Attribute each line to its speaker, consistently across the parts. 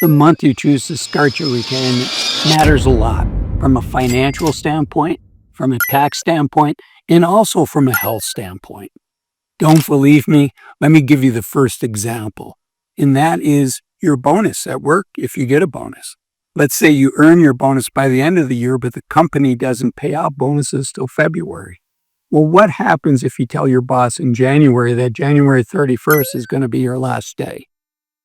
Speaker 1: The month you choose to start your retirement matters a lot from a financial standpoint, from a tax standpoint, and also from a health standpoint. Don't believe me? Let me give you the first example, and that is your bonus at work if you get a bonus. Let's say you earn your bonus by the end of the year, but the company doesn't pay out bonuses till February. Well, what happens if you tell your boss in January that January 31st is going to be your last day?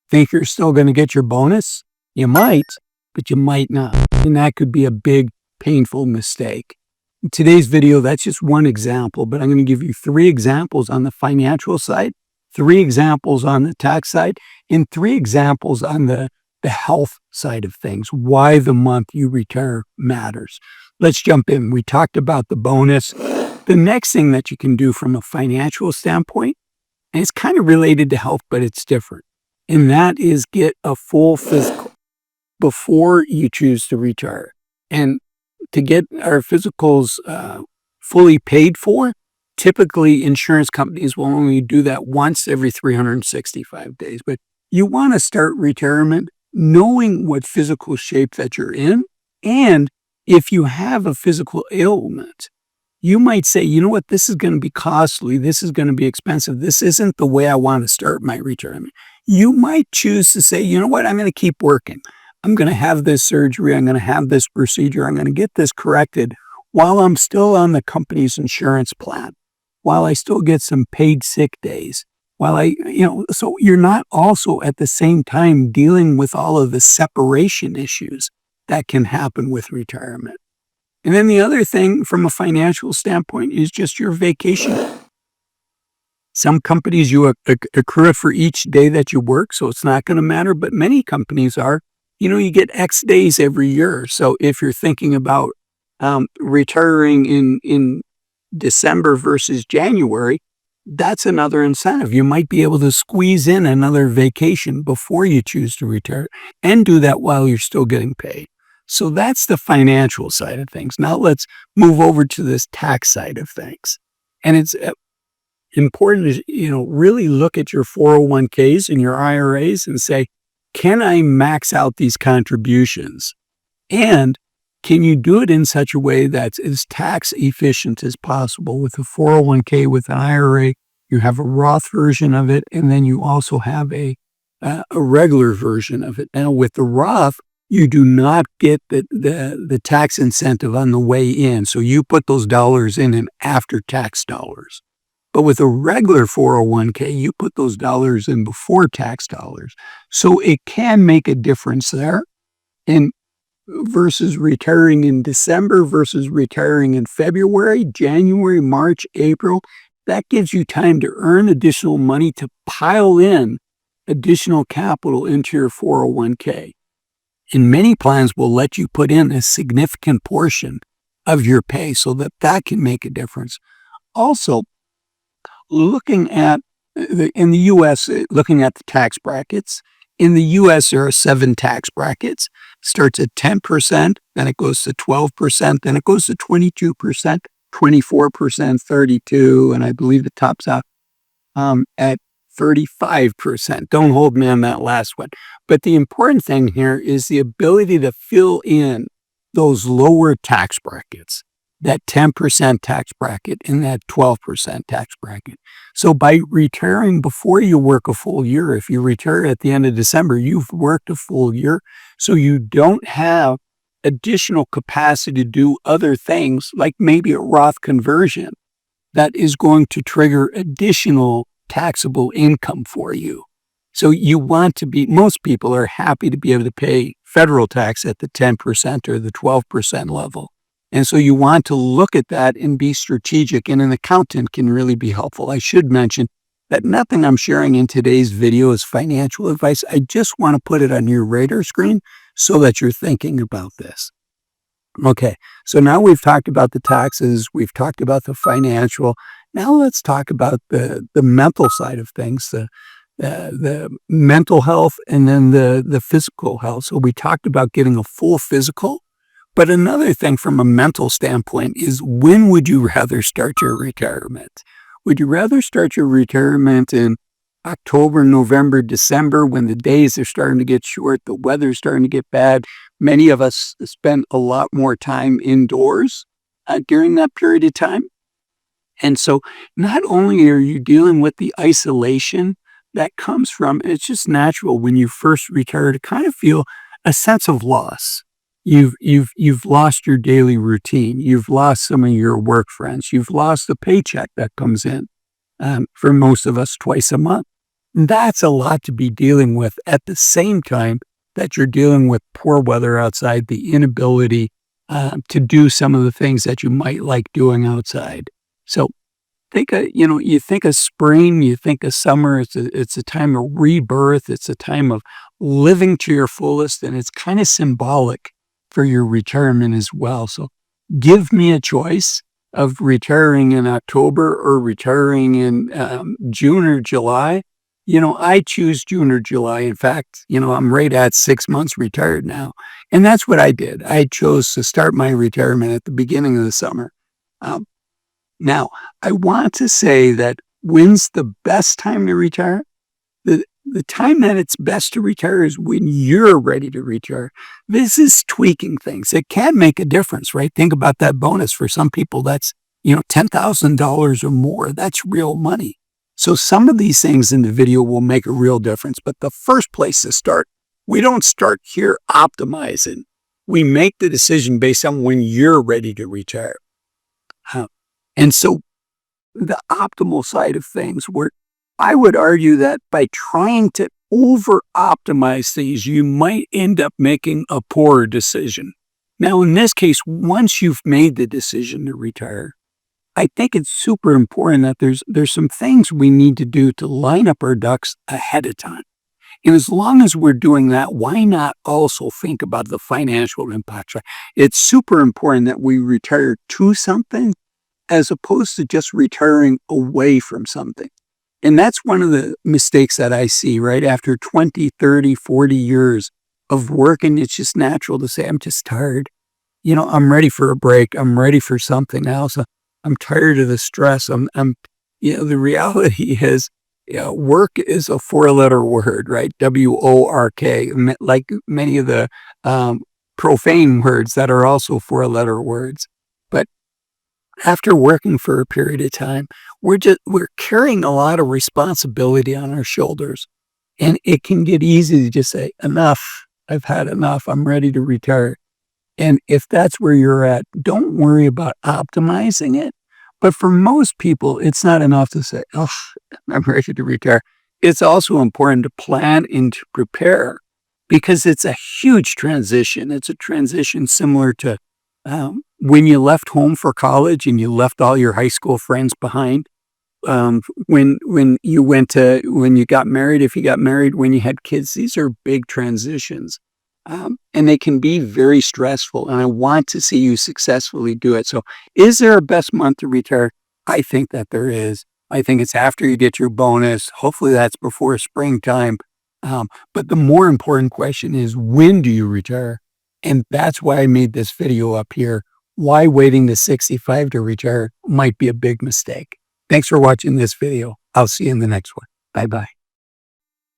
Speaker 1: Think you're still going to get your bonus? You might, but you might not. And that could be a big, painful mistake. In today's video, that's just one example, but I'm going to give you 3 examples on the financial side, 3 examples on the tax side, and 3 examples on the health side of things, why the month you retire matters. Let's jump in. We talked about the bonus. The next thing that you can do from a financial standpoint, and it's kind of related to health, but it's different, and that is get a full physical before you choose to retire. And to get our physicals fully paid for, typically insurance companies will only do that once every 365 days. But you want to start retirement knowing what physical shape that you're in. And if you have a physical ailment, you might say, you know what, this is going to be costly. This is going to be expensive. This isn't the way I want to start my retirement. You might choose to say, you know what, I'm going to keep working. I'm going to have this surgery. I'm going to have this procedure. I'm going to get this corrected while I'm still on the company's insurance plan, while I still get some paid sick days, so you're not also at the same time dealing with all of the separation issues that can happen with retirement. And then the other thing from a financial standpoint is just your vacation. Some companies you accrue it for each day that you work, so it's not going to matter, but many companies are, you get X days every year. So if you're thinking about retiring in December versus January, that's another incentive. You might be able to squeeze in another vacation before you choose to retire and do that while you're still getting paid. So that's the financial side of things. Now let's move over to this tax side of things. And it's important to, really look at your 401ks and your IRAs and say, can I max out these contributions? And can you do it in such a way that's as tax efficient as possible? With a 401k, with an IRA, you have a Roth version of it, and then you also have a regular version of it. Now with the Roth, you do not get the tax incentive on the way in. So you put those dollars in after-tax dollars. But with a regular 401k, you put those dollars in before tax dollars. So it can make a difference there. And versus retiring in December versus retiring in February, January, March, April, that gives you time to earn additional money to pile in additional capital into your 401k. And many plans will let you put in a significant portion of your pay so that can make a difference. Also, looking at in the U.S., looking at the tax brackets, in the U.S., there are 7 tax brackets. Starts at 10%, then it goes to 12%, then it goes to 22%, 24%, 32%, and I believe it tops out at 35%. Don't hold me on that last one. But the important thing here is the ability to fill in those lower tax brackets, that 10% tax bracket and that 12% tax bracket. So by retiring before you work a full year, if you retire at the end of December, you've worked a full year, so you don't have additional capacity to do other things like maybe a Roth conversion that is going to trigger additional taxable income for you. So you want to most people are happy to be able to pay federal tax at the 10% or the 12% level. And so you want to look at that and be strategic, and an accountant can really be helpful. I should mention that nothing I'm sharing in today's video is financial advice. I just want to put it on your radar screen so that you're thinking about this. Okay, so now we've talked about the taxes, we've talked about the financial. Now let's talk about the mental side of things, the mental health and then the physical health. So we talked about getting a full physical. But another thing from a mental standpoint is, when would you rather start your retirement? Would you rather start your retirement in October, November, December, when the days are starting to get short, the weather's starting to get bad. Many of us spend a lot more time indoors during that period of time. And so not only are you dealing with the isolation that comes from, it's just natural when you first retire to kind of feel a sense of loss. You've lost your daily routine. You've lost some of your work friends. You've lost the paycheck that comes in for most of us twice a month. That's a lot to be dealing with at the same time that you're dealing with poor weather outside, the inability to do some of the things that you might like doing outside. So you think of spring, you think of summer, it's a time of rebirth, it's a time of living to your fullest, and it's kind of symbolic for your retirement as well. So give me a choice of retiring in October or retiring in June or July. I choose June or July. In fact, I'm right at 6 months retired now. And that's what I did. I chose to start my retirement at the beginning of the summer. Now, I want to say that when's the best time to retire? The time that it's best to retire is when you're ready to retire. This is tweaking things. It can make a difference, right? Think about that bonus. For some people, that's, $10,000 or more. That's real money. So some of these things in the video will make a real difference. But the first place to start, we don't start here optimizing. We make the decision based on when you're ready to retire. And so the optimal side of things, where I would argue that by trying to over-optimize things, you might end up making a poorer decision. Now, in this case, once you've made the decision to retire, I think it's super important that there's some things we need to do to line up our ducks ahead of time. And as long as we're doing that, why not also think about the financial impacts? Right? It's super important that we retire to something as opposed to just retiring away from something. And that's one of the mistakes that I see, right? After 20, 30, 40 years of working, it's just natural to say, I'm just tired. I'm ready for a break. I'm ready for something else. I'm tired of the stress. The reality is, work is a 4-letter word, right? W-O-R-K, like many of the profane words that are also 4-letter words. But after working for a period of time, we're carrying a lot of responsibility on our shoulders. And it can get easy to just say, enough, I've had enough, I'm ready to retire. And if that's where you're at, don't worry about optimizing it. But for most people, it's not enough to say, oh, I'm ready to retire. It's also important to plan and to prepare, because it's a huge transition. It's a transition similar to when you left home for college and you left all your high school friends behind, when you got married, if you got married, when you had kids, these are big transitions. And they can be very stressful. And I want to see you successfully do it. So is there a best month to retire? I think that there is. I think it's after you get your bonus. Hopefully that's before springtime. But the more important question is, when do you retire? And that's why I made this video up here. Why waiting to 65 to retire might be a big mistake. Thanks for watching this video. I'll see you in the next one. Bye-bye.